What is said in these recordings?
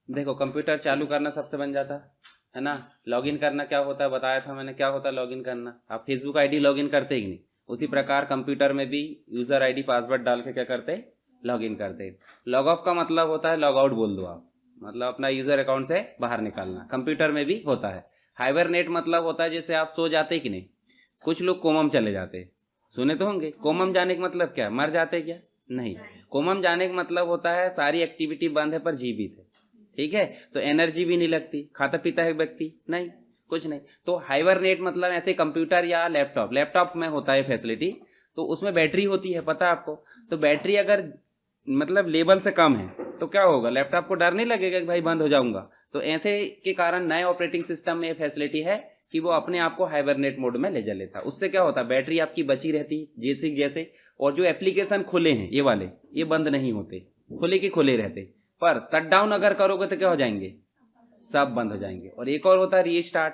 देखो कंप्यूटर चालू करना सबसे बन जाता है ना। लॉगिन करना क्या होता है बताया था मैंने, क्या होता है लॉगिन करना। आप फेसबुक आईडी लॉगिन करते ही नहीं, उसी प्रकार कंप्यूटर में भी यूजर आईडी पासवर्ड डाल के क्या करते, लॉगिन करते। लॉग ऑफ का मतलब होता है लॉग आउट बोल दो आप, मतलब अपना यूजर अकाउंट से बाहर निकालना, कंप्यूटर में भी होता है। हाइबरनेट मतलब होता है जैसे आप सो जाते कि नहीं, कुछ लोग कोमम चले जाते, सुने तो होंगे। कोमम जाने का मतलब क्या, मर जाते क्या, नहीं। कोमम जाने का मतलब होता है सारी एक्टिविटी बंद है पर जीवित है, ठीक है। तो एनर्जी भी नहीं लगती, खाता पीता है व्यक्ति नहीं, कुछ नहीं। तो हाइबरनेट मतलब ऐसे कंप्यूटर या लैपटॉप, लैपटॉप में होता है फैसिलिटी, तो उसमें बैटरी होती है पता है आपको। तो बैटरी अगर मतलब लेवल से कम है तो क्या होगा, लैपटॉप को डर नहीं लगेगा कि भाई बंद हो जाऊंगा। तो ऐसे के कारण नए ऑपरेटिंग सिस्टम में ये फैसिलिटी है कि वो अपने आप को हाइबरनेट मोड में ले जा लेता। उससे क्या होता है बैटरी आपकी बची रहती जैसे जैसे, और जो एप्लीकेशन खुले हैं ये वाले, ये बंद नहीं होते, खुले के खुले रहते। पर शट डाउन अगर करोगे तो क्या हो जाएंगे, सब बंद हो जाएंगे। और एक और होता है रीस्टार्ट,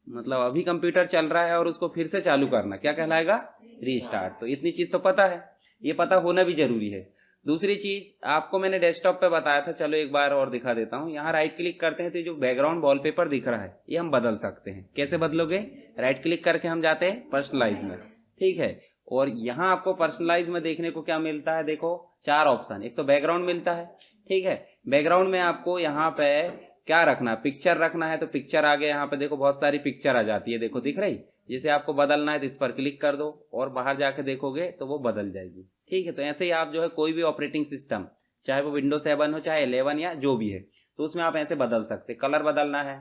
मतलब अभी कंप्यूटर चल रहा है और उसको फिर से चालू करना, क्या कहलाएगा, रीस्टार्ट। तो इतनी चीज तो पता है, ये पता होना भी जरूरी है। दूसरी चीज आपको मैंने डेस्कटॉप पे बताया था, चलो एक बार और दिखा देता हूँ। यहाँ राइट क्लिक करते हैं तो जो बैकग्राउंड वॉलपेपर दिख रहा है ये हम बदल सकते हैं। कैसे बदलोगे, राइट क्लिक करके हम जाते हैं पर्सनलाइज में, ठीक है। और यहाँ आपको पर्सनलाइज में देखने को क्या मिलता है, देखो 4 ऑप्शन। एक तो बैकग्राउंड मिलता है, ठीक है। बैकग्राउंड में आपको यहाँ पे क्या रखना है, पिक्चर रखना है तो पिक्चर आगे यहाँ पे देखो बहुत सारी पिक्चर आ जाती है, देखो दिख रही। जैसे आपको बदलना है तो इस पर क्लिक कर दो और बाहर जाके देखोगे तो वो बदल जाएगी, ठीक है। तो ऐसे ही आप जो है कोई भी ऑपरेटिंग सिस्टम, चाहे वो विंडोज 7 हो चाहे 11 या जो भी है, तो उसमें आप ऐसे बदल सकते। कलर बदलना है,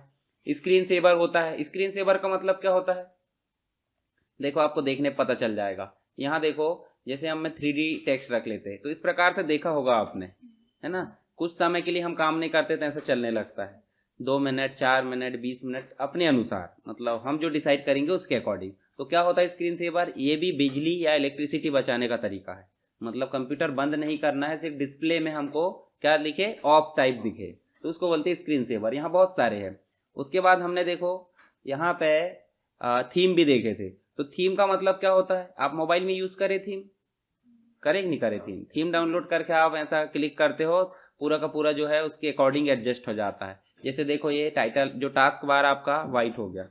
स्क्रीन सेवर होता है। स्क्रीन सेवर का मतलब क्या होता है, देखो आपको देखने पता चल जाएगा। यहाँ देखो जैसे हम में 3D टेक्स्ट रख लेते हैं तो इस प्रकार से देखा होगा आपने, है ना। कुछ समय के लिए हम काम नहीं करते तो ऐसा चलने लगता है, 2 मिनट 4 मिनट 20 मिनट अपने अनुसार, मतलब हम जो डिसाइड करेंगे उसके अकॉर्डिंग। तो क्या होता है स्क्रीन सेवर, ये भी बिजली या इलेक्ट्रिसिटी बचाने का तरीका है। मतलब कंप्यूटर बंद नहीं करना है, सिर्फ डिस्प्ले में हमको क्या दिखे, ऑफ टाइप दिखे, तो उसको बोलते हैं स्क्रीन सेवर। यहाँ बहुत सारे हैं। उसके बाद हमने देखो यहाँ पे थीम भी देखे थे। तो थीम का मतलब क्या होता है, आप मोबाइल में यूज करें थीम, करे कि नहीं करे थीम, थीम डाउनलोड करके आप ऐसा क्लिक करते हो पूरा का पूरा जो है उसके अकॉर्डिंग एडजस्ट हो जाता है। जैसे देखो ये टाइटल जो टास्क बार आपका व्हाइट हो गया,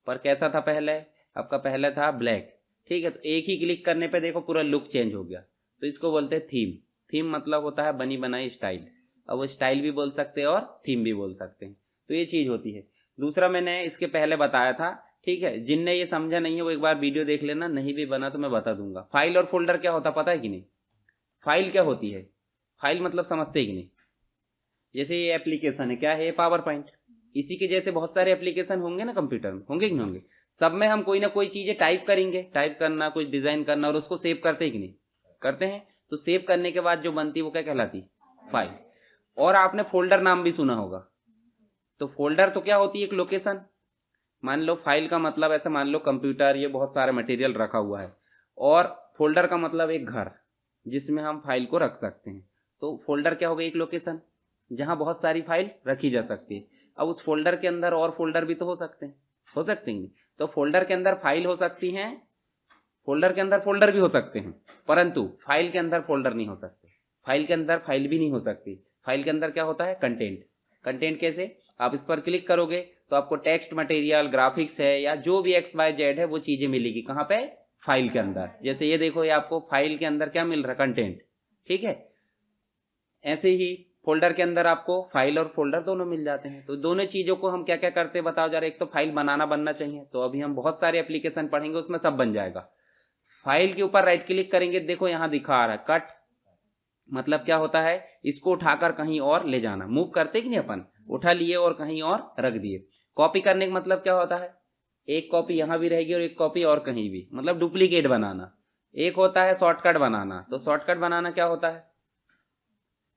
पर कैसा था पहले, आपका पहले था ब्लैक, ठीक है। तो एक ही क्लिक करने पे देखो पूरा लुक चेंज हो गया, तो इसको बोलते हैं थीम। थीम मतलब होता है बनी बनाई स्टाइल। अब वो स्टाइल भी बोल सकते हैं और थीम भी बोल सकते हैं, तो ये चीज होती है। दूसरा मैंने इसके पहले बताया था, ठीक है। जिनने ये समझा नहीं है वो एक बार वीडियो देख लेना, नहीं भी बना तो मैं बता दूंगा। फाइल और फोल्डर क्या होता पता है कि नहीं, फाइल क्या होती है, फाइल मतलब समझते कि नहीं। जैसे ये एप्लीकेशन है, क्या है, पावर पॉइंट। इसी के जैसे बहुत सारे एप्लीकेशन होंगे ना कंप्यूटर में, होंगे कि नहीं होंगे। सब में हम कोई ना कोई चीजें टाइप करेंगे, टाइप करना, कुछ डिजाइन करना और उसको सेव करते हैं कि नहीं, करते हैं। तो सेव करने के बाद जो बनती है वो क्या कहलाती, फाइल। और आपने फोल्डर नाम भी सुना होगा। तो फोल्डर तो क्या होती है, एक लोकेशन। मान लो फाइल का मतलब ऐसे मान लो कंप्यूटर ये बहुत सारा मटेरियल रखा हुआ है, और फोल्डर का मतलब एक घर जिसमें हम फाइल को रख सकते हैं। तो फोल्डर क्या होगा, एक लोकेशन जहां बहुत सारी फाइल रखी जा सकती है। अब उस फोल्डर के अंदर और फोल्डर भी तो हो सकते हैं, हो सकते हैं। तो फोल्डर के अंदर फाइल हो सकती हैं, फोल्डर के अंदर फोल्डर भी हो सकते हैं, परंतु फाइल के अंदर फोल्डर नहीं हो सकते, फाइल के अंदर फाइल भी नहीं हो सकती। फाइल के अंदर क्या होता है, कंटेंट। कंटेंट कैसे, आप इस पर क्लिक करोगे तो आपको टेक्स्ट मटेरियल, ग्राफिक्स है या जो भी XYZ है वो चीजें मिलेगी कहाँ पे, फाइल के अंदर। जैसे ये देखो ये आपको फाइल के अंदर क्या मिल रहा है, कंटेंट, ठीक है। ऐसे ही फोल्डर के अंदर आपको फाइल और फोल्डर दोनों मिल जाते हैं। तो दोनों चीजों को हम क्या क्या करते हैं बताओ जरा। एक तो फाइल बनाना बनना चाहिए, तो अभी हम बहुत सारे एप्लीकेशन पढ़ेंगे उसमें सब बन जाएगा। फाइल के ऊपर राइट क्लिक करेंगे, देखो यहां दिखा आ रहा है कट, मतलब क्या होता है, इसको उठाकर कहीं और ले जाना। मूव करते कि नहीं अपन, उठा लिए और कहीं और रख दिए। कॉपी करने का मतलब क्या होता है, एक कॉपी यहां भी रहेगी और एक कॉपी और कहीं भी, मतलब डुप्लीकेट बनाना। एक होता है शॉर्टकट बनाना, तो शॉर्टकट बनाना क्या होता है,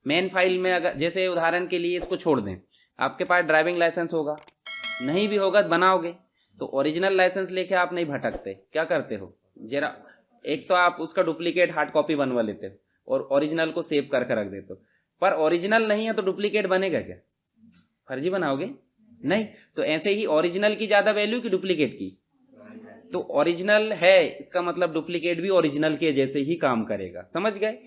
मेन फाइल में अगर जैसे उदाहरण के लिए इसको छोड़ दें, आपके पास ड्राइविंग लाइसेंस होगा, नहीं भी होगा तो बनाओगे, तो ओरिजिनल लाइसेंस लेके आप नहीं भटकते, क्या करते हो जरा, एक तो आप उसका डुप्लीकेट हार्ड कॉपी बनवा लेते हो और ओरिजिनल को सेव करके रख देते हो। पर ओरिजिनल नहीं है तो डुप्लीकेट बनेगा क्या, फर्जी बनाओगे, नहीं। तो ऐसे ही ओरिजिनल की ज्यादा वैल्यू कि डुप्लीकेट की, तो ओरिजिनल है इसका मतलब डुप्लीकेट भी ओरिजिनल के जैसे ही काम करेगा, समझ गए।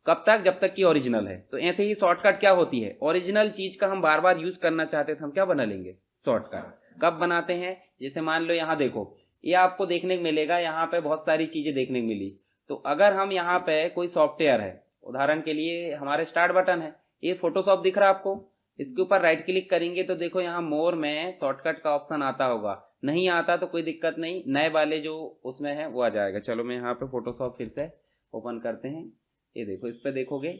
कब तक? जब तक कि ओरिजिनल है। तो ऐसे ही शॉर्टकट क्या होती है, ओरिजिनल चीज का हम बार बार यूज करना चाहते थे, हम क्या बना लेंगे? शॉर्टकट। कब बनाते हैं? जैसे मान लो यहाँ देखो, ये आपको देखने को मिलेगा, यहाँ पे बहुत सारी चीजें देखने को मिली। तो अगर हम यहाँ पे कोई सॉफ्टवेयर है, उदाहरण के लिए हमारे स्टार्ट बटन है, ये फोटोशॉप दिख रहा है आपको, इसके ऊपर राइट क्लिक करेंगे तो देखो यहाँ मोर में शॉर्टकट का ऑप्शन आता होगा। नहीं आता तो कोई दिक्कत नहीं, नए वाले जो उसमें है वो आ जाएगा। चलो मैं यहाँ पे फोटोशॉप फिर से ओपन करते हैं। ये देखो, इस पे देखोगे,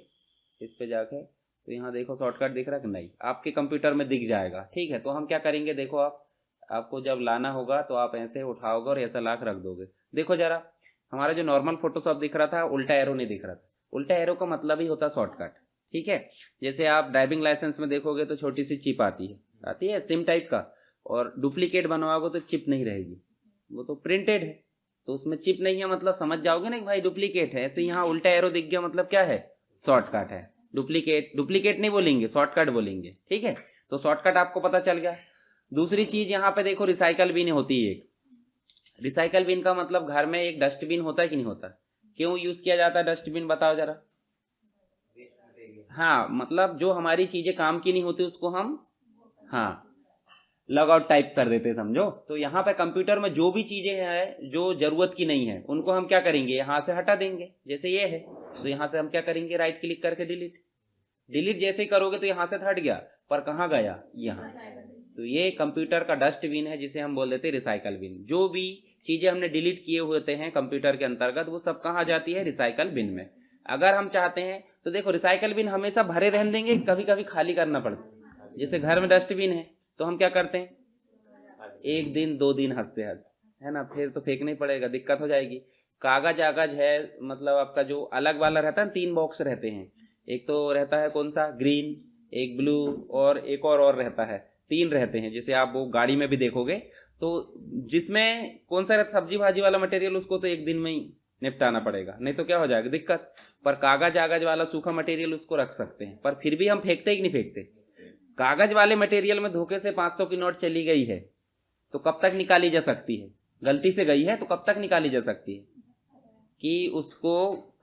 इस पे जाके तो यहाँ देखो शॉर्टकट दिख रहा है कि नहीं, आपके कंप्यूटर में दिख जाएगा। ठीक है, तो हम क्या करेंगे, देखो आपको जब लाना होगा तो आप ऐसे उठाओगे और ऐसा ला रख दोगे। देखो जरा, हमारा जो नॉर्मल फोटोशॉप दिख रहा था उल्टा एरो नहीं दिख रहा था। उल्टा एरो का मतलब ही होता शॉर्टकट। ठीक है, जैसे आप ड्राइविंग लाइसेंस में देखोगे तो छोटी सी चिप आती है सिम टाइप का, और डुप्लीकेट बनवाओगे तो चिप नहीं रहेगी, वो तो प्रिंटेड है, तो उसमें चिप नहीं है, मतलब समझ जाओगे ना कि भाई डुप्लीकेट है। ऐसे यहाँ उल्टा एरो दिख गया, मतलब क्या है? शॉर्टकट है। डुप्लीकेट नहीं बोलेंगे, शॉर्टकट बोलेंगे। ठीक है, तो शॉर्टकट आपको पता चल गया। दूसरी चीज यहाँ पे देखो, रिसाइकल बिन होती है एक। रिसाइकल बिन का मतलब घर में एक डस्टबिन होता है कि नहीं होता? क्यों यूज किया जाता है डस्टबिन, बताओ जरा। हाँ, मतलब जो हमारी चीजें काम की नहीं होती उसको हम लॉग आउट टाइप कर देते, समझो। तो यहाँ पे कंप्यूटर में जो भी चीजें हैं जो जरूरत की नहीं है उनको हम क्या करेंगे, यहाँ से हटा देंगे। जैसे ये है तो यहाँ से हम क्या करेंगे, राइट क्लिक करके डिलीट जैसे ही करोगे तो यहाँ से हट गया, पर कहाँ गया? यहाँ। तो ये कंप्यूटर का डस्टबिन है जिसे हम बोल देते हैं रिसाइकल बिन। जो भी चीजें हमने डिलीट किए होते हैं कंप्यूटर के अंतर्गत वो सब कहाँ जाती है? रिसाइकल बिन में। अगर हम चाहते हैं तो देखो, रिसाइकल बिन हमेशा भरे रहने देंगे, कभी कभी खाली करना पड़ता है। जैसे घर में डस्टबिन है तो हम क्या करते हैं, 1 दिन 2 दिन हद से हद, है ना, फिर तो फेंकना ही पड़ेगा, दिक्कत हो जाएगी। कागज है, मतलब आपका जो अलग वाला रहता है, 3 बॉक्स रहते हैं। एक तो रहता है कौन सा, ग्रीन, एक ब्लू, और एक और रहता है, 3 रहते हैं। जैसे आप वो गाड़ी में भी देखोगे तो जिसमें कौन सा रहता सब्जी भाजी वाला मटेरियल, उसको तो 1 दिन में ही निपटाना पड़ेगा, नहीं तो क्या हो जाएगा, दिक्कत। पर कागज वाला सूखा मटेरियल उसको रख सकते हैं, पर फिर भी हम फेंकते ही नहीं फेंकते। कागज वाले मटेरियल में धोखे से 500 की नोट चली गई है तो कब तक निकाली जा सकती है? गलती से गई है तो कब तक निकाली जा सकती है? कि उसको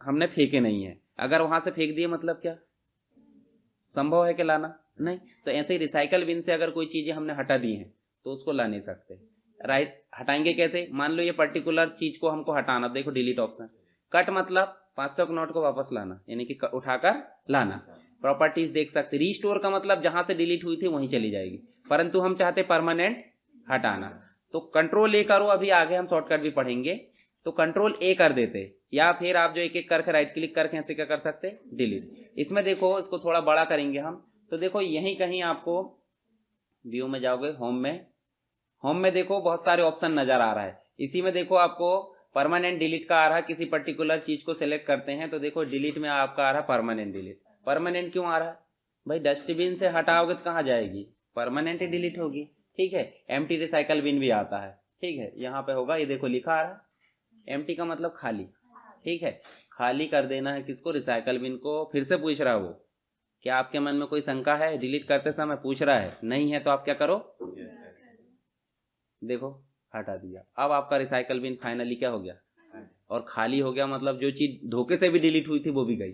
हमने फेंके नहीं है। अगर वहां से फेंक दिए मतलब क्या संभव है कि लाना? नहीं। तो ऐसे ही रिसाइकल बिन से अगर कोई चीजें हमने हटा दी हैं तो उसको ला नहीं सकते। राइट, हटाएंगे कैसे? मान लो ये पर्टिकुलर चीज को हमको हटाना, देखो डिलीट ऑप्शन। कट मतलब 500 के नोट को वापस लाना, यानी कि उठाकर लाना। प्रॉपर्टीज देख सकते, रीस्टोर का मतलब जहां से डिलीट हुई थी वहीं चली जाएगी, परंतु हम चाहते परमानेंट हटाना। तो कंट्रोल ए करो, अभी आगे हम शॉर्टकट भी पढ़ेंगे, तो कंट्रोल ए कर देते, या फिर आप जो एक एक करके राइट क्लिक करके ऐसे क्या कर सकते, डिलीट। इसमें देखो, इसको थोड़ा बड़ा करेंगे हम, तो देखो यहीं कहीं आपको व्यू में जाओगे, होम में देखो बहुत सारे ऑप्शन नजर आ रहा है। इसी में देखो आपको परमानेंट डिलीट का आ रहा है, किसी पर्टिकुलर चीज को सिलेक्ट करते हैं तो देखो डिलीट में आपका आ रहा है परमानेंट डिलीट। परमानेंट क्यों आ रहा है भाई? डस्टबिन से हटाओगे तो कहाँ जाएगी, परमानेंट ही डिलीट होगी। ठीक है, एम्प्टी रिसाइकल बिन भी आता है। ठीक है, यहाँ पे होगा, ये देखो लिखा आ रहा है, एम्प्टी का मतलब खाली। ठीक है, खाली कर देना है किसको, रिसाइकल बिन को। फिर से पूछ रहा है वो, क्या आपके मन में कोई शंका है? डिलीट करते समय पूछ रहा है, नहीं है तो आप क्या करो, देखो हटा दिया। अब आपका रिसाइकल बिन फाइनली क्या हो गया, और खाली हो गया। मतलब जो चीज धोखे से भी डिलीट हुई थी वो भी गई,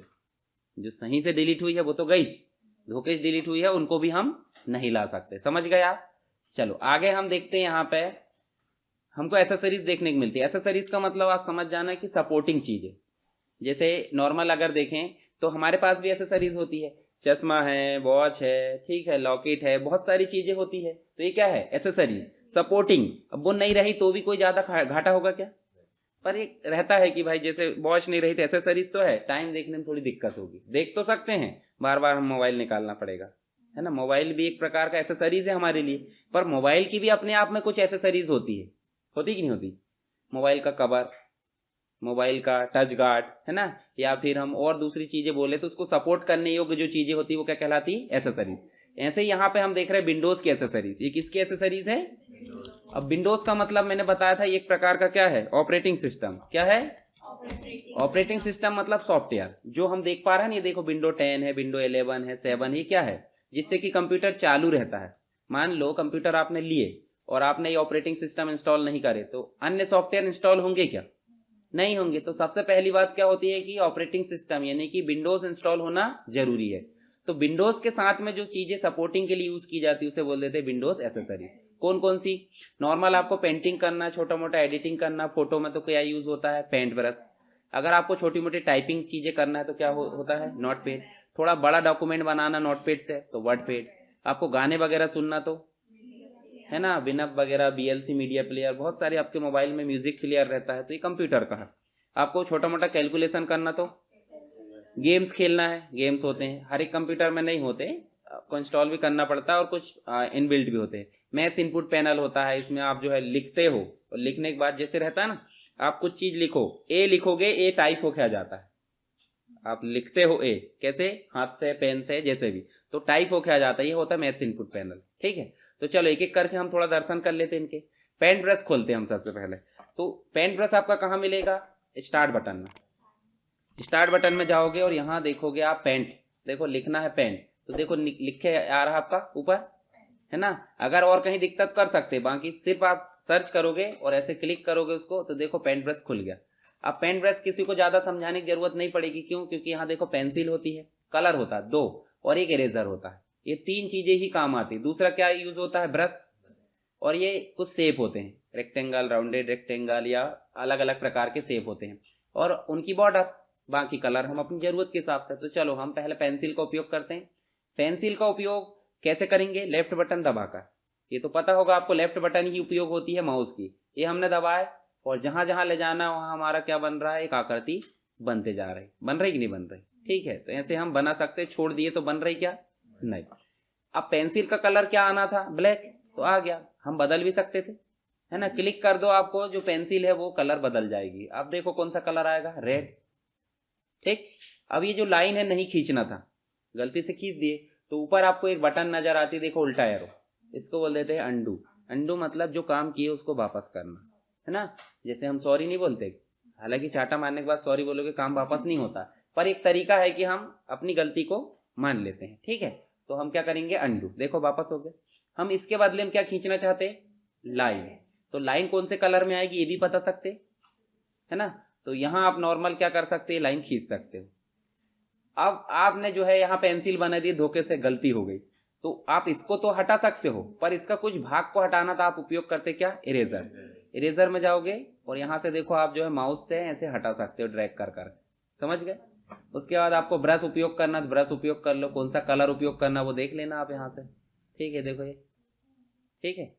जो सही से डिलीट हुई है वो तो गई, धोखे से डिलीट हुई है उनको भी हम नहीं ला सकते। समझ गए आप? चलो आगे हम देखते हैं। यहाँ पे हमको एसेसरीज देखने को मिलती है। एसेसरीज का मतलब आप समझ जाना कि सपोर्टिंग चीजें। जैसे नॉर्मल अगर देखें तो हमारे पास भी एसेसरीज होती है, चश्मा है, वॉच है, ठीक है, लॉकेट है, बहुत सारी चीजें होती है। तो ये क्या है, एसेसरीज, सपोर्टिंग। अब वो नहीं रही तो भी कोई ज्यादा घाटा होगा क्या? पर एक रहता है कि भाई जैसे वॉच नहीं रही तो एसेसरीज तो है, टाइम देखने में थोड़ी दिक्कत होगी, देख तो सकते हैं, बार बार हम मोबाइल निकालना पड़ेगा, है ना। मोबाइल भी एक प्रकार का एसेसरीज है हमारे लिए, पर मोबाइल की भी अपने आप में कुछ एसेसरीज होती कि नहीं होती? मोबाइल का कवर, मोबाइल का टच गार्ड, है ना, या फिर हम और दूसरी चीजें बोले तो उसको सपोर्ट करने योग्य जो चीजें होती है वो क्या कहलाती है, एसेसरीज। ऐसे ही यहाँ पे हम देख रहे हैं विंडोज की एसेसरीज। ये किसकी एसेसरीज है? अब विंडोज का मतलब मैंने बताया था एक प्रकार का क्या है, ऑपरेटिंग सिस्टम। क्या है? ऑपरेटिंग सिस्टम मतलब सॉफ्टवेयर। जो हम देख पा रहे हैं, ये देखो विंडो 10 है, विंडो 11 है, 7, ये क्या है, जिससे कि कंप्यूटर चालू रहता है। मान लो कंप्यूटर आपने लिए और आपने ये ऑपरेटिंग सिस्टम इंस्टॉल नहीं करे तो अन्य सॉफ्टवेयर इंस्टॉल होंगे क्या? नहीं होंगे। तो सबसे पहली बात क्या होती है कि ऑपरेटिंग सिस्टम यानी कि विंडोज इंस्टॉल होना जरूरी है। तो विंडोज के साथ में जो चीजें सपोर्टिंग के लिए यूज की जाती है उसे बोल देते हैं विंडोज एसेसरी। कौन कौन सी? नॉर्मल आपको पेंटिंग करना, छोटा मोटा एडिटिंग करना, फोटो में तो क्या यूज होता है? Paint brush. अगर आपको छोटी मोटी टाइपिंग चीजें करना है तो क्या होता है? नोटपैड। थोड़ा बड़ा डॉक्यूमेंट बनाना नोटपैड से तो वर्डपैड। आपको गाने वगैरह सुनना तो है ना, विनप वगैरह, बीएलसी मीडिया प्लेयर, बहुत सारे आपके मोबाइल में म्यूजिक प्लेयर रहता है तो ये कंप्यूटर का है। आपको छोटा मोटा कैलकुलेशन करना तो गेम्स खेलना है, गेम्स होते हैं, हर एक कंप्यूटर में नहीं होते, आपको इंस्टॉल भी करना पड़ता है और कुछ इनबिल्ट भी होते हैं। मैथ्स इनपुट पैनल होता है, इसमें आप जो है लिखते हो और लिखने के बाद जैसे रहता है ना, आप कुछ चीज लिखो, ए लिखोगे, ए टाइप होके आ जाता है। आप लिखते हो ए कैसे? हाथ से, पेन से, जैसे भी, तो टाइप होके आ जाता है, ये होता है मैथ्स इनपुट पैनल। ठीक है, तो चलो एक एक करके हम थोड़ा दर्शन कर लेते हैं इनके। पेंट ब्रश खोलते हैं हम सबसे पहले। तो पेंट ब्रश आपका कहाँ मिलेगा? स्टार्ट बटन में। स्टार्ट बटन में जाओगे और यहाँ देखोगे आप पेंट, देखो लिखना है पेंट, तो देखो लिखे आ रहा आपका ऊपर, है ना। अगर और कहीं दिक्कत कर सकते, बाकी सिर्फ आप सर्च करोगे और ऐसे क्लिक करोगे उसको तो देखो पेंट ब्रश खुल गया। अब पेंट ब्रश किसी को ज्यादा समझाने की जरूरत नहीं पड़ेगी, क्यों? क्योंकि यहाँ देखो पेंसिल होती है, कलर होता है 2 और एक इरेजर होता है, ये 3 चीजें ही काम आती। दूसरा क्या यूज होता है? ब्रश। और ये कुछ शेप होते हैं, रेक्टेंगल, राउंडेड रेक्टेंगल, या अलग अलग प्रकार के शेप होते हैं और उनकी बॉर्डर। बाकी कलर हम अपनी जरूरत के हिसाब से। तो चलो हम पहले पेंसिल का उपयोग करते हैं। पेंसिल का उपयोग कैसे करेंगे? लेफ्ट बटन दबाकर। ये तो पता होगा आपको, लेफ्ट बटन की उपयोग होती है माउस की। ये हमने दबाया और जहां जहां ले जाना वहां हमारा क्या बन रहा है? एक आकृति बनते जा रही। बन रही कि नहीं बन रही? ठीक है, तो ऐसे हम बना सकते। छोड़ दिए तो बन रही क्या? नहीं। अब पेंसिल का कलर क्या आना था? ब्लैक, तो आ गया। हम बदल भी सकते थे, है ना। क्लिक कर दो, आपको जो पेंसिल है वो कलर बदल जाएगी। अब देखो कौन सा कलर आएगा? रेड। ठीक। अब ये जो लाइन है नहीं खींचना था, गलती से खींच दिए, तो ऊपर आपको एक बटन नजर आती, देखो उल्टा एरो, इसको बोल देते हैं अंडू। अंडू मतलब जो काम किए उसको वापस करना, है ना। जैसे हम सॉरी नहीं बोलते, हालांकि चाटा मारने के बाद सॉरी बोलोगे काम वापस नहीं होता, पर एक तरीका है कि हम अपनी गलती को मान लेते हैं। ठीक है, तो हम क्या करेंगे? अंडू। देखो वापस हो गया। हम इसके बदले में क्या खींचना चाहते हैं? लाइन। तो लाइन कौन से कलर में आएगी ये भी बता सकते, है ना। तो यहां आप नॉर्मल क्या कर सकते हैं? लाइन खींच सकते हो। अब आपने जो है यहाँ पेंसिल बना दी, धोखे से गलती हो गई, तो आप इसको तो हटा सकते हो, पर इसका कुछ भाग को हटाना था, आप उपयोग करते क्या? इरेजर। इरेजर में जाओगे और यहाँ से देखो आप जो है माउस से ऐसे हटा सकते हो, ड्रैग कर कर। समझ गए? उसके बाद आपको ब्रश उपयोग करना, तो ब्रश उपयोग कर लो। कौन सा कलर उपयोग करना वो देख लेना आप यहाँ से। ठीक है, देखो ये, ठीक है।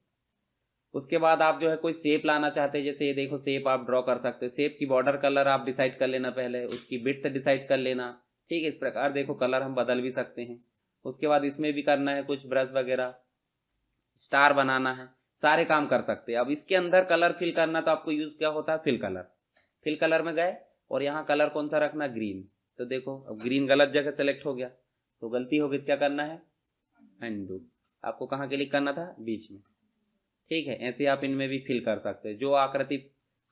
उसके बाद आप जो है कोई शेप लाना चाहते हैं, जैसे ये देखो शेप आप ड्रॉ कर सकते हो। शेप की बॉर्डर कलर आप डिसाइड कर लेना पहले, उसकी विड्थ डिसाइड कर लेना। ठीक है, इस प्रकार देखो कलर हम बदल भी सकते हैं। उसके बाद इसमें भी करना है कुछ ब्रश वगैरह, स्टार बनाना है, सारे काम कर सकते हैं। अब इसके अंदर कलर फिल करना तो आपको यूज क्या होता है? Fill colour. फिल कलर में गए और यहाँ कलर कौन सा रखना? ग्रीन। तो देखो अब ग्रीन गलत जगह सेलेक्ट हो गया, तो गलती हो गई, क्या करना है? अनडू। आपको कहाँ क्लिक करना था? बीच में। ठीक है, ऐसे आप इनमें भी फिल कर सकते हैं। जो आकृति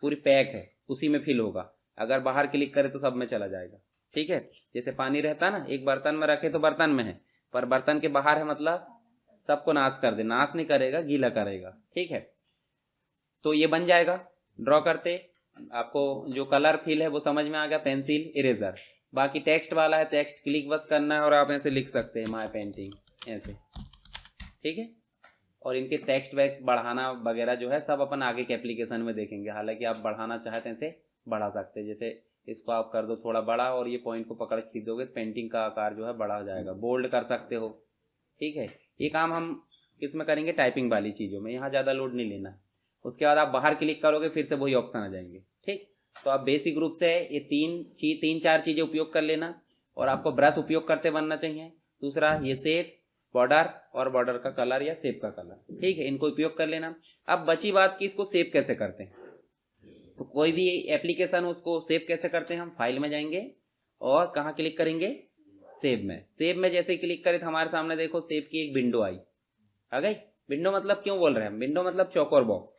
पूरी पैक है उसी में फिल होगा, अगर बाहर क्लिक करें तो सब में चला जाएगा। ठीक है, जैसे पानी रहता है ना, एक बर्तन में रखे तो बर्तन में है, पर बर्तन के बाहर है मतलब सबको नाश कर दे। नाश नहीं करेगा, गीला करेगा। ठीक है, तो ये बन जाएगा। ड्रॉ करते आपको जो कलर फिल है वो समझ में आ गया, पेंसिल, इरेजर। बाकी टेक्स्ट वाला है, टेक्स्ट क्लिक बस करना है और आप ऐसे लिख सकते हैं माय पेंटिंग ऐसे। ठीक है, और इनके टेक्स्ट वैक्स बढ़ाना वगैरह जो है सब अपन आगे के एप्लीकेशन में देखेंगे। हालांकि आप बढ़ाना चाहते हैं इसे बढ़ा सकते हैं, जैसे इसको आप कर दो थोड़ा बड़ा और ये पॉइंट को पकड़ खींच दोगे, पेंटिंग का आकार जो है बड़ा हो जाएगा। बोल्ड कर सकते हो। ठीक है, ये काम हम किसमें करेंगे? टाइपिंग वाली चीज़ों में, यहाँ ज़्यादा लोड नहीं लेना। उसके बाद आप बाहर क्लिक करोगे फिर से वही ऑप्शन आ जाएंगे। ठीक, तो आप बेसिक रूप से ये तीन चार चीज़ें उपयोग कर लेना और आपको ब्रश उपयोग करते बनना चाहिए। दूसरा ये शेप, बॉर्डर और बॉर्डर का कलर या शेप का कलर। ठीक है, इनको उपयोग कर लेना। अब बची बात कि इसको सेव कैसे करते हैं। तो कोई भी एप्लीकेशन उसको सेव कैसे करते हैं? हम फाइल में जाएंगे और कहाँ क्लिक करेंगे? सेव में। सेव में जैसे क्लिक करें तो हमारे सामने देखो सेव की एक विंडो आई आ गई। विंडो मतलब क्यों बोल रहे हैं हम? विंडो मतलब चौकोर बॉक्स,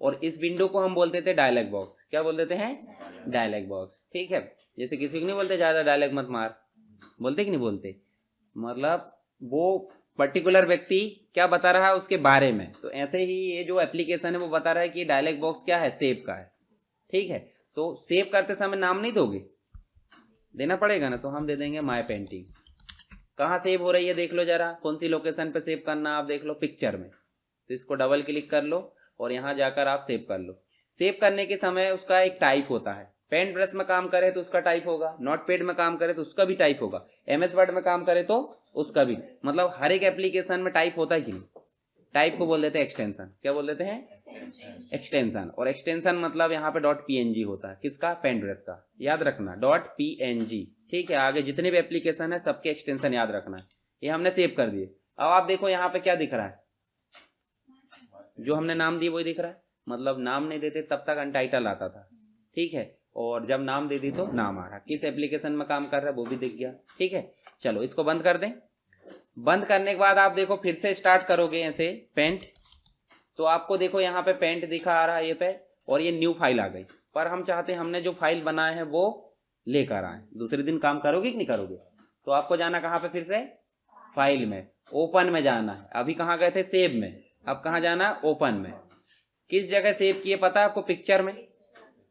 और इस विंडो को हम बोलते थे डायलॉग बॉक्स। क्या बोल देते हैं? Dialogue box. ठीक है, जैसे किसी को नहीं बोलते ज्यादा डायलॉग मत मार, बोलते कि नहीं बोलते, मतलब वो पर्टिकुलर व्यक्ति क्या बता रहा है उसके बारे में। तो ऐसे ही ये जो एप्लीकेशन है वो बता रहा है कि डायलॉग बॉक्स क्या है? सेव का है। ठीक है, तो सेव करते समय नाम नहीं दोगे, देना पड़ेगा ना, तो हम दे देंगे माय पेंटिंग। कहाँ सेव हो रही है देख लो जरा, कौन सी लोकेशन पे सेव करना आप देख लो, पिक्चर में। तो इसको डबल क्लिक कर लो और यहाँ जाकर आप सेव कर लो। सेव करने के समय उसका एक टाइप होता है, पेंट ब्रश में काम करे तो उसका टाइप होगा, नोटपैड में काम करे तो उसका भी टाइप होगा, MS वर्ड में काम करे तो उसका भी, मतलब हर एक एप्लीकेशन में टाइप होता है कि नहीं। टाइप को बोल देते हैं एक्सटेंशन। क्या बोल देते हैं? एक्सटेंशन। और एक्सटेंशन मतलब यहाँ पे .png होता है, किसका? पेंट ब्रश का, याद रखना .png। ठीक है, आगे जितने भी एप्लीकेशन है सबके एक्सटेंशन याद रखना है। ये हमने सेव कर दिए। अब आप देखो यहाँ पे क्या दिख रहा है, जो हमने नाम दिए वही दिख रहा है, मतलब नाम नहीं देते तब तक अनटाइटल आता था। ठीक है, और जब नाम दे दी तो नाम आ रहा, किस एप्लीकेशन में काम कर रहा है वो भी दिख गया। ठीक है, चलो इसको बंद कर दें। बंद करने के बाद आप देखो फिर से स्टार्ट करोगे ऐसे पेंट, तो आपको देखो यहाँ पे पेंट दिखा आ रहा है ये पे, और ये न्यू फाइल आ गई। पर हम चाहते हैं हमने जो फाइल बनाए हैं वो लेकर आए। दूसरे दिन काम करोगे कि नहीं करोगे? तो आपको जाना कहाँ पे, फिर से फाइल में, ओपन में जाना है। अभी कहाँ गए थे? सेव में। अब कहाँ जाना? ओपन में। किस जगह सेव किए पता है आपको? पिक्चर में।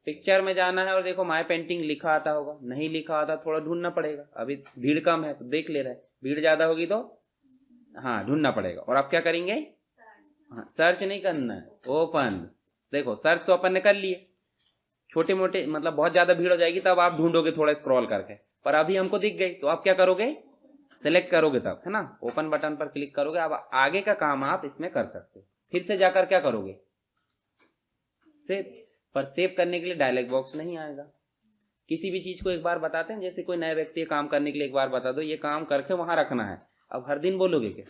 पिक्चर में जाना है और देखो माय पेंटिंग लिखा आता होगा, नहीं लिखा आता थोड़ा ढूंढना पड़ेगा। अभी भीड़ कम है तो देख ले रहा है, भीड़ ज्यादा होगी तो हाँ ढूंढना पड़ेगा। और आप क्या करेंगे? हाँ, सर्च नहीं करना है, ओपन। देखो सर्च तो अपन ने कर लिए, छोटे मोटे मतलब बहुत ज्यादा भीड़ हो जाएगी तब आप ढूंढोगे थोड़ा स्क्रॉल करके, पर अभी हमको दिख गई तो आप क्या करोगे? सेलेक्ट करोगे तब, है ना, ओपन बटन पर क्लिक करोगे। अब आगे का काम आप इसमें कर सकते हो। फिर से जाकर क्या करोगे? सेव। पर सेव करने के लिए डायलॉग बॉक्स नहीं आएगा। किसी भी चीज को एक बार बताते हैं, जैसे कोई नया व्यक्ति काम करने के लिए एक बार बता दो, ये काम करके वहां रखना है। अब हर दिन बोलोगे क्या?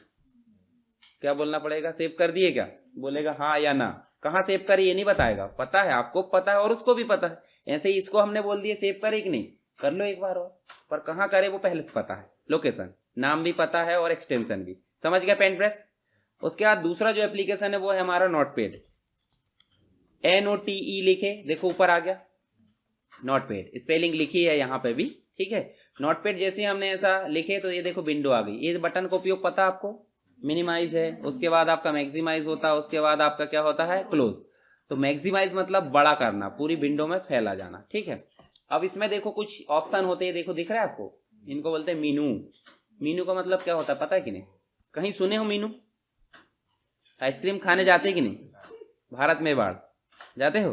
क्या बोलना पड़ेगा? सेव कर दिए क्या? बोलेगा हाँ या ना। कहाँ सेव करे ये नहीं बताएगा, पता है आपको, पता है और उसको भी पता है। ऐसे ही इसको हमने बोल दिया सेव करे कि नहीं, कर लो एक बार और, पर कहाँ करे वो पहले से पता है, लोकेशन, नाम भी पता है और एक्सटेंशन भी। समझ गया पेंट ब्रश? उसके बाद दूसरा जो एप्लीकेशन है वो है हमारा नोटपैड। NOTE लिखे, देखो ऊपर आ गया नोटपैड, स्पेलिंग लिखी है यहाँ पे भी। ठीक है, नोटपैड जैसे हमने ऐसा लिखे तो ये देखो विंडो आ गई। ये बटन का उपयोग पता आपको? मिनिमाइज है, उसके बाद आपका मैक्सिमाइज होता है, उसके बाद आपका क्या होता है? क्लोज। तो मैक्सिमाइज मतलब बड़ा करना, पूरी विंडो में फैला जाना। ठीक है, अब इसमें देखो कुछ ऑप्शन होते हैं, देखो दिख रहा है आपको, इनको बोलते हैं मीनू। मीनू का मतलब क्या होता है पता है कि नहीं? कहीं सुने हो मीनू? आइसक्रीम खाने जाते कि नहीं? भारत में बाढ़ जाते हो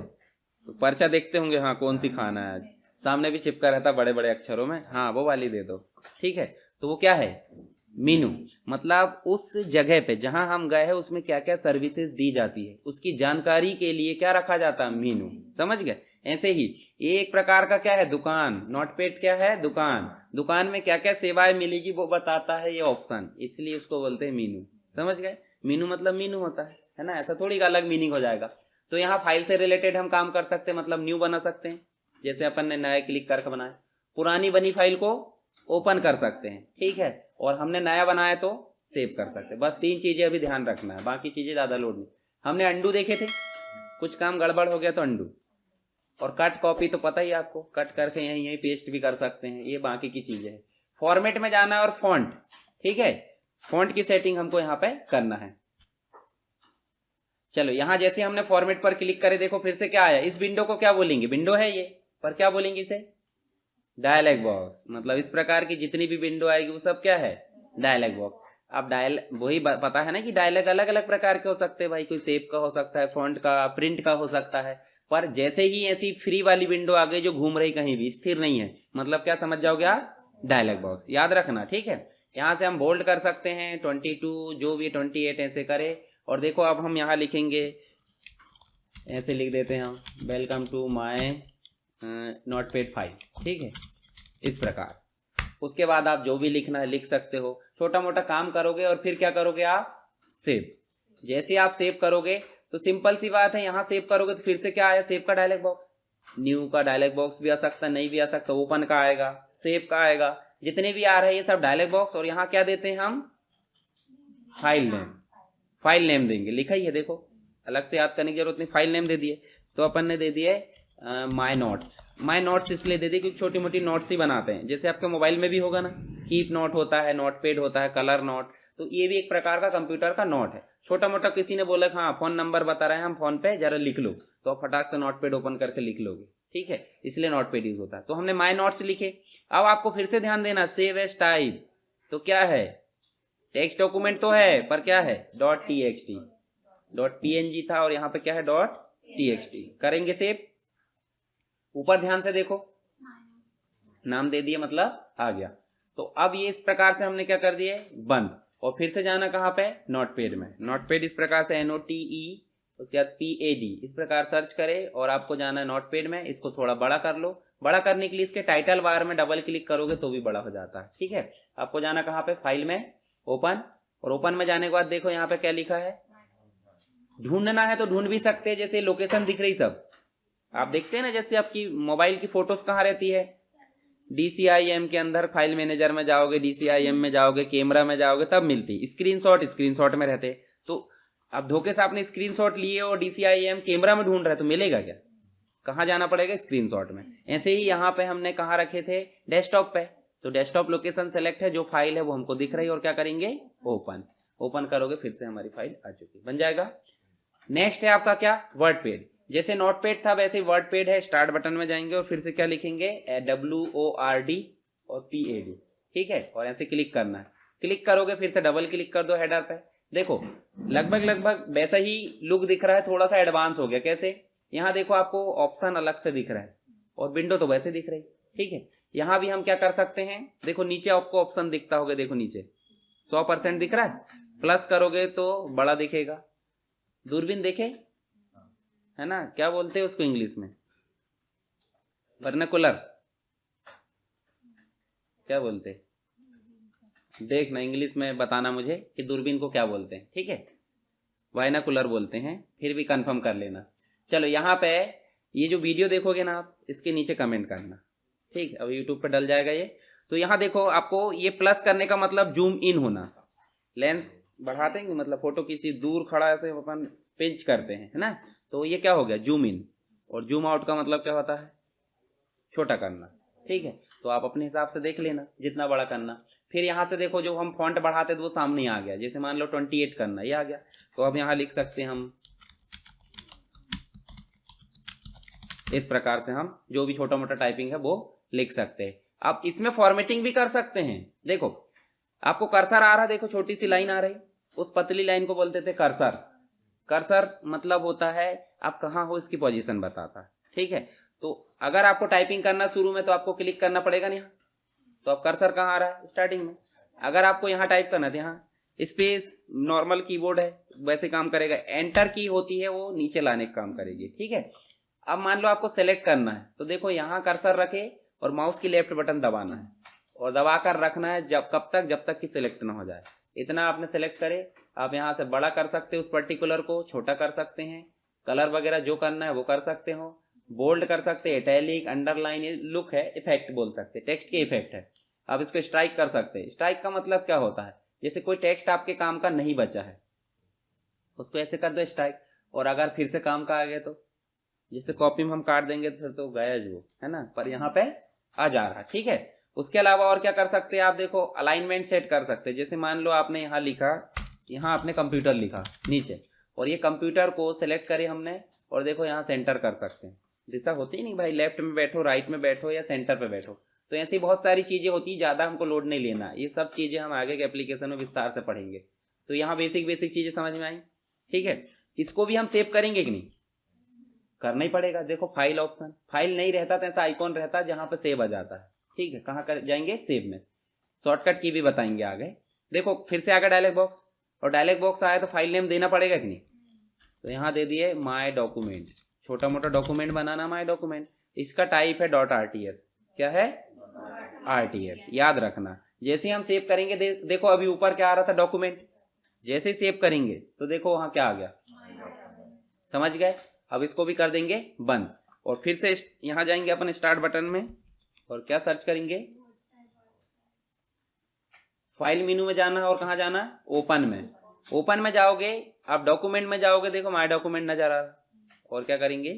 तो पर्चा देखते होंगे, हाँ कौन सी खाना है, सामने भी चिपका रहता बड़े बड़े अक्षरों में, हाँ वो वाली दे दो। ठीक है, तो वो क्या है? मीनू। मतलब उस जगह पे जहां हम गए हैं उसमें क्या क्या सर्विसेज दी जाती है उसकी जानकारी के लिए क्या रखा जाता है? मीनू। समझ गए? ऐसे ही ये एक प्रकार का क्या है? दुकान। नोटपैड क्या है? दुकान। दुकान में क्या क्या सेवाएं मिलेगी वो बताता है ये ऑप्शन, इसलिए उसको बोलते हैं मीनू। समझ गए? मीनू मतलब मीनू होता है ना, ऐसा थोड़ी का अलग मीनिंग हो जाएगा। तो यहाँ फाइल से रिलेटेड हम काम कर सकते हैं, मतलब न्यू बना सकते हैं, जैसे अपन ने नया क्लिक करके बनाया। पुरानी बनी फाइल को ओपन कर सकते हैं। ठीक है, और हमने नया बनाया तो सेव कर सकते हैं। बस 3 चीजें अभी ध्यान रखना है, बाकी चीजें ज्यादा लोड नहीं। हमने अंडू देखे थे, कुछ काम गड़बड़ हो गया तो अंडू, और कट कॉपी तो पता ही आपको, कट करके यहीं यहीं पेस्ट भी कर सकते हैं, ये बाकी की चीजें है। फॉर्मेट में जाना है और फॉन्ट। ठीक है, फॉन्ट की सेटिंग हमको यहाँ पे करना है। चलो यहाँ जैसे हमने फॉर्मेट पर क्लिक करे, देखो फिर से क्या आया, इस विंडो को क्या बोलेंगे? विंडो है ये, पर क्या बोलेंगे इसे? Dialogue box. मतलब इस प्रकार की जितनी भी विंडो आएगी वो सब क्या है? Dialogue box. अब वही पता है ना कि डायलॉग अलग अलग प्रकार के हो सकते हैं भाई, कोई शेप का हो सकता है, फॉन्ट का, प्रिंट का हो सकता है। पर जैसे ही ऐसी फ्री वाली विंडो आ गई जो घूम रही कहीं भी, स्थिर नहीं है, मतलब क्या समझ जाओगे आप? Dialogue box. याद रखना। ठीक है, यहाँ से हम बोल्ड कर सकते हैं 22, जो भी 28 ऐसे करे। और देखो अब हम यहाँ लिखेंगे, ऐसे लिख देते हैं हम, वेलकम टू माय नोटपैड 5। ठीक है, इस प्रकार। उसके बाद आप जो भी लिखना है लिख सकते हो, छोटा मोटा काम करोगे और फिर क्या करोगे आप? सेव। जैसे आप सेव करोगे तो सिंपल सी बात है, यहाँ सेव करोगे तो फिर से क्या आया? सेव का डायलॉग बॉक्स। न्यू का डायलॉग बॉक्स भी आ सकता, नहीं भी आ सकता, ओपन का आएगा, सेव का आएगा, जितने भी आ रहे हैं ये सब डायलॉग बॉक्स। और यहाँ क्या देते हैं हम? File name. फाइल नेम देंगे, लिखा ही है देखो, अलग से याद करने की जरूरत नहीं, फाइल नेम दे दिए। तो अपन ने दे दिए माय नोट्स। माय नोट्स इसलिए दे दिए क्योंकि छोटी मोटी नोट्स ही बनाते हैं, जैसे आपके मोबाइल में भी होगा ना, कीप नोट होता है, नोटपैड होता है, कलर नोट, तो ये भी एक प्रकार का कंप्यूटर का नोट है। छोटा मोटा किसी ने बोला हाँ फोन नंबर बता रहे हैं हम फोन पे, जरा लिख लो, तो आप फटाक से नोटपैड ओपन करके लिख लोगे। ठीक है, इसलिए नोटपैड यूज होता है। तो हमने माई नोट्स लिखे। अब आपको फिर से ध्यान देना, सेव एज टाइप तो क्या है, टेक्स्ट डॉक्यूमेंट तो है पर क्या है, डॉट टीएक्सटी, डॉट पीएनजी था और यहाँ पे क्या है, डॉट टीएक्सटी। करेंगे सेव। ऊपर ध्यान से देखो, नाम दे दिए मतलब आ गया। तो अब ये इस प्रकार से हमने क्या कर दिए, बंद। और फिर से जाना कहाँ पे, नोटपैड में। नोटपैड इस प्रकार से NOTE उसके बाद PAD इस प्रकार सर्च करें और आपको जाना है नोटपैड में। इसको थोड़ा बड़ा कर लो। बड़ा करने के लिए इसके टाइटल बार में डबल क्लिक करोगे तो भी बड़ा हो जाता है। ठीक है, आपको जाना कहाँ पे, फाइल में, ओपन। और ओपन में जाने के बाद देखो यहाँ पे क्या लिखा है, ढूंढना है तो ढूंढ भी सकते हैं, जैसे लोकेशन दिख रही सब आप देखते हैं ना, जैसे आपकी मोबाइल की फोटोज कहाँ रहती है, DCIM के अंदर फाइल मैनेजर में जाओगे, DCIM में जाओगे, कैमरा में जाओगे तब मिलती। स्क्रीनशॉट में रहते। तो अब धोखे से आपने स्क्रीनशॉट लिए और DCIM कैमरा में ढूंढ रहे तो मिलेगा क्या, कहाँ जाना पड़ेगा, स्क्रीनशॉट में। ऐसे ही यहाँ पे हमने कहाँ रखे थे, डेस्कटॉप पे। तो डेस्कटॉप लोकेशन सेलेक्ट है, जो फाइल है वो हमको दिख रही है और क्या करेंगे, ओपन। ओपन करोगे फिर से हमारी फाइल आ चुकी, बन जाएगा। नेक्स्ट है आपका क्या, वर्डपैड। जैसे नोटपैड था वैसे ही वर्डपैड है। स्टार्ट बटन में जाएंगे और फिर से क्या लिखेंगे, WORD और PAD। ठीक है, और ऐसे क्लिक करना है। क्लिक करोगे फिर से डबल क्लिक कर दो हेडर पे। देखो लगभग वैसा ही लुक दिख रहा है, थोड़ा सा एडवांस हो गया। कैसे, यहाँ देखो आपको ऑप्शन अलग से दिख रहा है और विंडो तो वैसे दिख रही। ठीक है, यहाँ भी हम क्या कर सकते हैं, देखो नीचे आपको ऑप्शन दिखता होगा, देखो नीचे 100% दिख रहा है। प्लस करोगे तो बड़ा दिखेगा। दूरबीन देखे है ना, क्या बोलते हैं उसको इंग्लिश में, वर्नाकुलर क्या बोलते, देखना इंग्लिश में बताना मुझे कि दूरबीन को क्या बोलते हैं। ठीक है, वाइनाकुलर बोलते हैं, फिर भी कंफर्म कर लेना। चलो यहाँ पे ये जो वीडियो देखोगे ना आप, इसके नीचे कमेंट करना। ठीक, अब यूट्यूब पे डल जाएगा ये। तो यहाँ देखो आपको ये प्लस करने का मतलब जूम इन होना, लेंस बढ़ाते हैं मतलब फोटो किसी दूर खड़ा ऐसे अपन पिंच करते हैं, है ना। तो ये क्या हो गया, जूम इन। और जूम आउट का मतलब क्या होता है, छोटा करना। ठीक है, तो आप अपने हिसाब से देख लेना जितना बड़ा करना। फिर यहाँ से देखो जो हम फॉन्ट बढ़ाते थे वो सामने आ गया। जैसे मान लो 28 करना, ये आ गया। तो अब यहाँ लिख सकते हैं हम इस प्रकार से, हम जो भी छोटा मोटा टाइपिंग है वो लिख सकते हैं। आप इसमें फॉर्मेटिंग भी कर सकते हैं। देखो आपको कर्सर आ रहा है, देखो छोटी सी लाइन आ रही, उस पतली लाइन को बोलते थे कर्सर। कर्सर मतलब होता है आप कहाँ हो इसकी पोजीशन बताता है। ठीक है, तो अगर आपको टाइपिंग करना शुरू में तो आपको क्लिक करना पड़ेगा ना यहाँ, तो अब कर्सर कहाँ आ रहा है, स्टार्टिंग में। अगर आपको यहाँ टाइप करना है, यहाँ स्पेस नॉर्मल कीबोर्ड है वैसे काम करेगा। एंटर की होती है वो नीचे लाने का काम करेगी। ठीक है, अब मान लो आपको सेलेक्ट करना है तो देखो यहाँ कर्सर रखे और माउस की लेफ्ट बटन दबाना है और दबा कर रखना है जब तक कि सिलेक्ट ना हो जाए। इतना आपने सेलेक्ट करे, आप यहाँ से बड़ा कर सकते हो उस पर्टिकुलर को, छोटा कर सकते हैं, कलर वगैरह जो करना है वो कर सकते हो, बोल्ड कर सकते हैं, इटैलिक, अंडरलाइन, ये लुक है, इफेक्ट बोल सकते हैं, टेक्स्ट के इफेक्ट है। आप इसको स्ट्राइक कर सकते हैं। स्ट्राइक का मतलब क्या होता है, जैसे कोई टेक्स्ट आपके काम का नहीं बचा है उसको ऐसे कर दो स्ट्राइक, और अगर फिर से काम का आ गया तो जैसे कॉपी में हम काट देंगे तो फिर तो गया जो है ना, पर यहाँ पे आ जा रहा है। ठीक है, उसके अलावा और क्या कर सकते हैं आप, देखो अलाइनमेंट सेट कर सकते हैं। जैसे मान लो आपने यहाँ लिखा, यहाँ आपने कंप्यूटर लिखा नीचे, और ये कंप्यूटर को सिलेक्ट करे हमने और देखो यहाँ सेंटर कर सकते हैं। दिशा होती ही नहीं भाई, लेफ्ट में बैठो, राइट में बैठो या सेंटर पे बैठो। तो ऐसी बहुत सारी चीजें होती है, ज्यादा हमको लोड नहीं लेना। ये सब चीजें हम आगे के एप्लीकेशन में विस्तार से पढ़ेंगे। तो यहाँ बेसिक चीजें समझ में आई। ठीक है, इसको भी हम सेव करेंगे कि नहीं, करना ही पड़ेगा। देखो फाइल ऑप्शन, फाइल नहीं रहता तो ऐसा आइकॉन रहता है जहां पे सेव आ जाता है। ठीक है, कहाँ कर जाएंगे, सेव में। शॉर्टकट की भी बताएंगे आगे। देखो फिर से आगे डायलॉग बॉक्स, और डायलॉग बॉक्स आया तो फाइल नेम देना पड़ेगा कि नहीं, तो यहाँ दे दिए माई डॉक्यूमेंट। छोटा मोटा डॉक्यूमेंट बनाना माई डॉक्यूमेंट। इसका टाइप है .rtf। क्या है, RTF, याद रखना। जैसे हम सेव करेंगे देखो अभी ऊपर क्या आ रहा था, डॉक्यूमेंट। जैसे ही सेव करेंगे तो देखो वहां क्या आ गया, समझ गए। अब इसको भी कर देंगे बंद, और फिर से यहां जाएंगे अपन स्टार्ट बटन में और क्या सर्च करेंगे, फाइल मेनू में जाना और कहां जाना, ओपन में। ओपन में जाओगे, आप डॉक्यूमेंट में जाओगे, देखो माय डॉक्यूमेंट नजर आ रहा, और क्या करेंगे,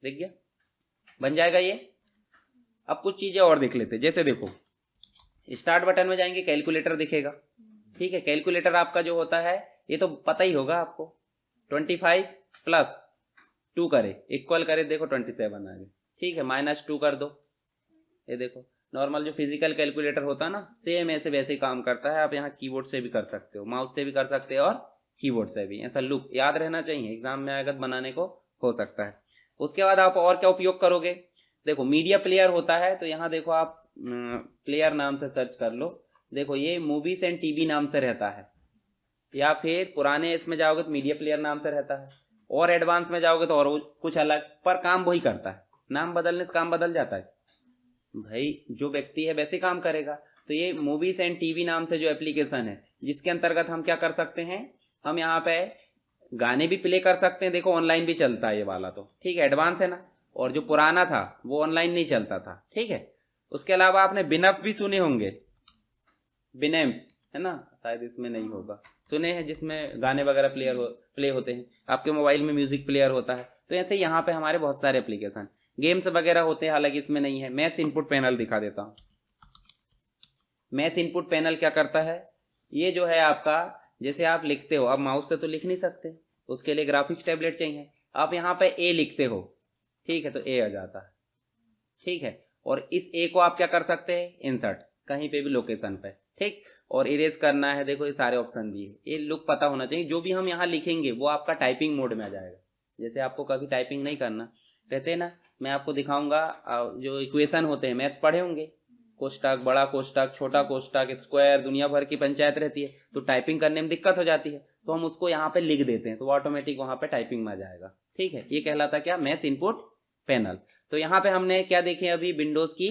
देख गया, बन जाएगा ये। अब कुछ चीजें और देख लेते, जैसे देखो स्टार्ट बटन में जाएंगे, कैलकुलेटर दिखेगा। ठीक है, कैलकुलेटर आपका जो होता है ये तो पता ही होगा आपको, 25 + 2 करे इक्वल करे, देखो 27 आ गए। ठीक है, -2 कर दो। ये देखो नॉर्मल जो फिजिकल कैलकुलेटर होता है ना, सेम ऐसे वैसे काम करता है। आप यहाँ कीबोर्ड से भी कर सकते हो, माउस से भी कर सकते हो और कीबोर्ड से भी। ऐसा लुक याद रहना चाहिए, एग्जाम में आएगा बनाने को हो सकता है। उसके बाद आप और क्या उपयोग करोगे, देखो मीडिया प्लेयर होता है, तो यहाँ देखो आप प्लेयर नाम से सर्च कर लो। देखो ये मूवीज एंड टीवी नाम से रहता है, या फिर पुराने इसमें जाओगे तो मीडिया प्लेयर नाम से रहता है, और एडवांस में जाओगे तो और कुछ अलग, पर काम वही करता है। नाम बदलने से काम बदल जाता है भाई, जो व्यक्ति है वैसे काम करेगा। तो ये मूवीज एंड टीवी नाम से जो एप्लीकेशन है, जिसके अंतर्गत हम क्या कर सकते हैं, हम यहाँ पे गाने भी प्ले कर सकते हैं। देखो ऑनलाइन भी चलता है ये वाला, तो ठीक है एडवांस है ना। और जो पुराना था वो ऑनलाइन नहीं चलता था, ठीक है। उसके अलावा आपने बिनअप भी सुने होंगे, बिनैम्प है ना, शायद इसमें नहीं होगा, सुने हैं, जिसमें गाने वगैरह प्ले होते हैं। आपके मोबाइल में म्यूजिक प्लेयर होता है। तो ऐसे यहाँ पे हमारे बहुत सारे एप्लीकेशन, गेम्स वगैरह होते हैं, हालांकि इसमें नहीं है। मैथ्स इनपुट पैनल दिखा देता हूँ। मैथ्स इनपुट पैनल क्या करता है, ये जो है आपका, जैसे आप लिखते हो, अब माउस से तो लिख नहीं सकते, उसके लिए ग्राफिक्स टैबलेट चाहिए। आप यहाँ पे ए लिखते हो, ठीक है, तो ए आ जाता है, ठीक है। और इस ए को आप क्या कर सकते हैं, इंसर्ट कहीं पे भी लोकेशन पे, ठीक। और इरेज करना है, देखो ये सारे ऑप्शन दिए। ये लुक पता होना चाहिए, जो भी हम यहाँ लिखेंगे वो आपका टाइपिंग मोड में आ जाएगा। जैसे आपको कभी टाइपिंग नहीं करना कहते हैं ना, मैं आपको दिखाऊंगा। जो इक्वेशन होते हैं मैथ्स पढ़े होंगे, कोष्टक, बड़ा कोष्टक, छोटा कोष्टक, स्क्वायर, दुनिया भर की पंचायत रहती है, तो टाइपिंग करने में दिक्कत हो जाती है, तो हम उसको यहाँ पे लिख देते हैं, तो ऑटोमेटिक वहाँ पे टाइपिंग में आ जाएगा, ठीक है। ये कहलाता क्या, मैथ्स इनपुट पैनल। तो यहाँ पे हमने क्या देखे अभी, विंडोज की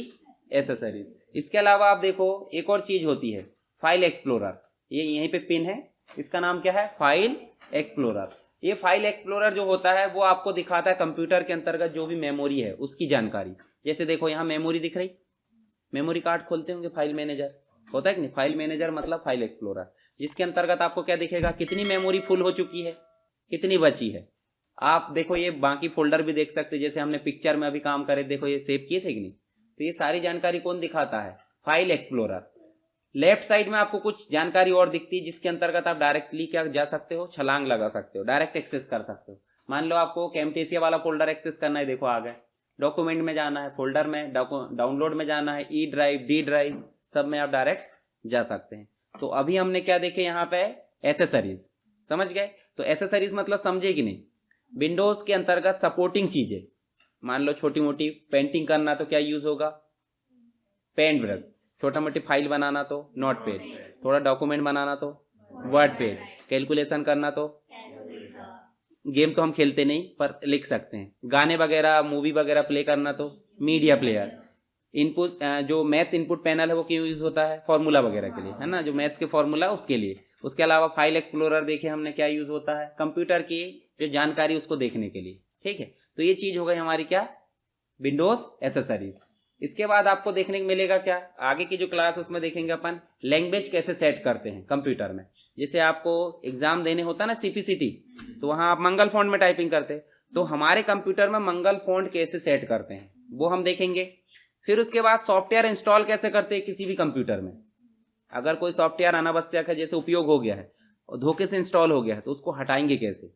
एसेसरीज। इसके अलावा आप देखो एक और चीज होती है, फाइल एक्सप्लोरर। ये यहीं पे पिन है, इसका नाम क्या है, फाइल एक्सप्लोरर। ये फाइल एक्सप्लोरर जो होता है वो आपको दिखाता है कंप्यूटर के अंतर्गत जो भी मेमोरी है उसकी जानकारी। जैसे देखो यहाँ मेमोरी दिख रही, मेमोरी कार्ड खोलते होंगे, फाइल मैनेजर होता है कि नहीं, फाइल मैनेजर मतलब फाइल एक्सप्लोरर, जिसके अंतर्गत आपको क्या दिखेगा, कितनी मेमोरी फुल हो चुकी है, कितनी बची है। आप देखो ये बाकी फोल्डर भी देख सकते हैं, जैसे हमने पिक्चर में अभी काम करे, देखो ये सेव किए थे कि नहीं, तो ये सारी जानकारी कौन दिखाता है, फाइल एक्सप्लोरर। लेफ्ट साइड में आपको कुछ जानकारी और दिखती है, जिसके अंतर्गत आप डायरेक्टली क्या जा सकते हो, छलांग लगा सकते हो, डायरेक्ट एक्सेस कर सकते हो। मान लो आपको कैमटेसिया वाला फोल्डर एक्सेस करना है, देखो आ गए। डॉक्यूमेंट में जाना है, फोल्डर में, डाउनलोड में जाना है, ई ड्राइव, डी ड्राइव, सब में आप डायरेक्ट जा सकते हैं। तो अभी हमने क्या देखे यहाँ पे, एसेसरीज, समझ गए। तो एसेसरीज मतलब समझे कि नहीं, विंडोज के अंतर्गत सपोर्टिंग चीजें। मान लो छोटी मोटी पेंटिंग करना तो क्या यूज होगा, पेंट ब्रश, छोटा मोटी फाइल बनाना तो नोटपैड, थोड़ा डॉक्यूमेंट बनाना तो वर्डपैड, कैलकुलेशन करना तो, गेम तो हम खेलते नहीं पर लिख सकते हैं, गाने वगैरह मूवी वगैरह प्ले करना तो मीडिया प्लेयर। इनपुट जो मैथ्स इनपुट पैनल है वो क्यों यूज होता है, फॉर्मूला वगैरह के लिए, है ना, जो मैथ्स के फॉर्मूला उसके लिए। उसके अलावा फाइल एक्सप्लोरर देखे हमने क्या यूज होता है, कंप्यूटर की जो जानकारी उसको देखने के लिए, ठीक है। तो ये चीज हो गई हमारी क्या, विंडोज एसेसरीज। इसके बाद आपको देखने को मिलेगा क्या, आगे की जो क्लास उसमें देखेंगे अपन लैंग्वेज कैसे सेट करते हैं कंप्यूटर में। जैसे आपको एग्जाम देने होता है ना सीपीसीटी, तो वहां आप मंगल फॉन्ट में टाइपिंग करते हैं, तो हमारे कंप्यूटर में मंगल फॉन्ट कैसे सेट करते हैं वो हम देखेंगे। फिर उसके बाद सॉफ्टवेयर इंस्टॉल कैसे करते हैं किसी भी कंप्यूटर में। अगर कोई सॉफ्टवेयर अनावश्यक है, जैसे उपयोग हो गया है और धोखे से इंस्टॉल हो गया है, तो उसको हटाएंगे कैसे।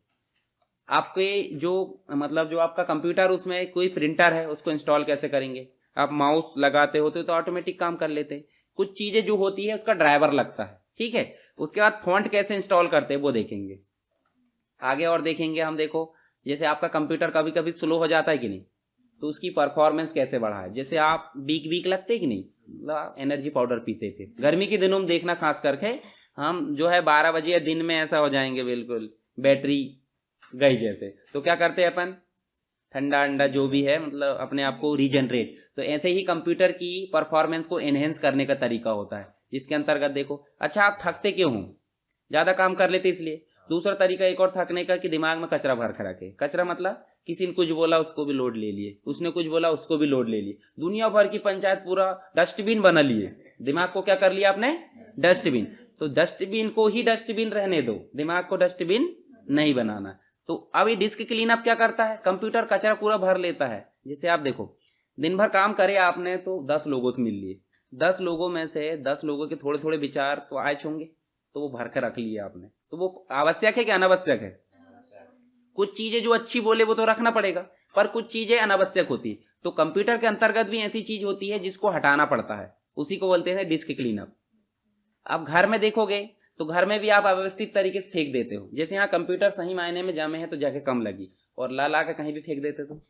आपके जो मतलब जो आपका कंप्यूटर उसमें कोई प्रिंटर है उसको इंस्टॉल कैसे करेंगे। आप माउस लगाते होते तो ऑटोमेटिक काम कर लेते हैं, कुछ चीजें जो होती है उसका ड्राइवर लगता है, ठीक है। उसके बाद फॉन्ट कैसे इंस्टॉल करते हैं वो देखेंगे आगे। और देखेंगे हम, देखो जैसे आपका कंप्यूटर कभी कभी स्लो हो जाता है कि नहीं, तो उसकी परफॉर्मेंस कैसे बढ़ाए। जैसे आप वीक लगते कि नहीं, एनर्जी पाउडर पीते थे, गर्मी के दिनों में देखना खास करके हम जो है 12 बजे या दिन में ऐसा हो जाएंगे बिल्कुल बैटरी गई जैसे, तो क्या करते हैं अपन, ठंडा अंडा जो भी है मतलब अपने आप को रीजनरेट। तो ऐसे ही कंप्यूटर की परफॉर्मेंस को एनहेंस करने का तरीका होता है, जिसके अंतर्गत देखो, अच्छा आप थकते क्यों हो, ज्यादा काम कर लेते इसलिए। दूसरा तरीका एक और थकने का कि दिमाग में कचरा भर कर रखे। कचरा मतलब किसी ने कुछ बोला उसको भी लोड ले लिए, उसने कुछ बोला उसको भी लोड ले लिए, दुनिया भर की पंचायत पूरा डस्टबिन बना लिए। दिमाग को क्या कर लिया आपने, डस्टबिन। तो डस्टबिन को ही डस्टबिन रहने दो, दिमाग को डस्टबिन नहीं बनाना। तो अब ये डिस्क क्लीन अप क्या करता है, कंप्यूटर कचरा पूरा भर लेता है। जैसे आप देखो दिन भर काम करे आपने तो 10 लोगों से मिल लिए, 10 लोगों में से 10 लोगों के थोड़े थोड़े विचार तो आए होंगे, तो वो भर कर रख लिए आपने। तो वो आवश्यक है कि अनावश्यक है। कुछ चीजें जो अच्छी बोले वो तो रखना पड़ेगा, पर कुछ चीजें अनावश्यक होती है। तो कंप्यूटर के अंतर्गत भी ऐसी चीज होती है जिसको हटाना पड़ता है, उसी को बोलते हैं डिस्क क्लीनअप। आप घर में देखोगे तो घर में भी आप अव्यवस्थित तरीके से फेंक देते हो। जैसे यहाँ कंप्यूटर सही मायने में जमे हैं तो जगह कम लगी, और ला के कहीं भी फेंक देते तो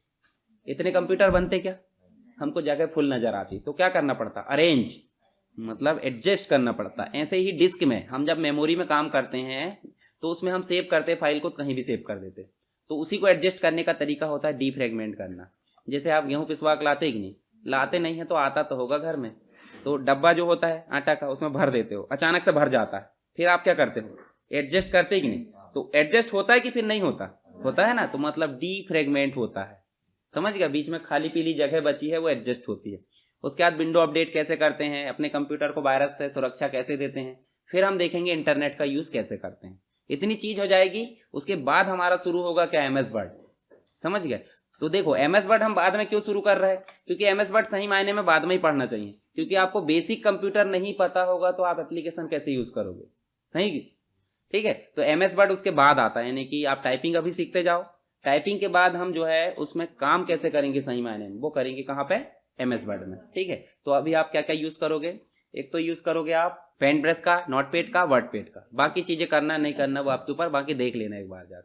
इतने कंप्यूटर बनते क्या? हमको जगह फुल नजर आती। तो क्या करना पड़ता? अरेंज, मतलब एडजस्ट करना पड़ता। ऐसे ही डिस्क में हम जब मेमोरी में काम करते हैं तो उसमें हम सेव करते फाइल को, कहीं भी सेव कर देते, तो उसी को एडजस्ट करने का तरीका होता है डीफ्रेगमेंट करना। जैसे आप गेहूं पिसवा के लाते कि नहीं, लाते नहीं है तो आता तो होगा घर में, तो डब्बा जो होता है आटा का उसमें भर देते हो, अचानक से भर जाता है, फिर आप क्या करते हो? एडजस्ट करते कि नहीं? तो एडजस्ट होता है कि फिर नहीं होता? होता है ना। तो मतलब डीफ्रेगमेंट होता है, समझ गया? बीच में खाली पीली जगह बची है वो एडजस्ट होती है। उसके बाद विंडो अपडेट कैसे करते हैं, अपने कंप्यूटर को वायरस से सुरक्षा कैसे देते हैं, फिर हम देखेंगे इंटरनेट का यूज कैसे करते हैं। इतनी चीज हो जाएगी, उसके बाद हमारा शुरू होगा क्या? MS word. समझ गए? तो देखो एमएस वर्ड हम बाद में क्यों शुरू कर रहे हैं? क्योंकि एमएस वर्ड सही मायने में बाद में ही पढ़ना चाहिए, क्योंकि आपको बेसिक कंप्यूटर नहीं पता होगा तो आप एप्लीकेशन कैसे यूज करोगे? सही, ठीक है। तो एमएस वर्ड उसके बाद आता है, यानी कि आप टाइपिंग अभी सीखते जाओ, टाइपिंग के बाद हम जो है उसमें काम कैसे करेंगे सही मायने में, वो करेंगे कहाँ पे? एमएस वर्ड में, ठीक है। तो अभी आप क्या क्या यूज करोगे? एक तो यूज करोगे आप पेन ब्रश का, नोटपैड का, वर्डपैड का। बाकी चीजें करना नहीं करना वो आपके ऊपर, बाकी देख लेना एक बार जाकर।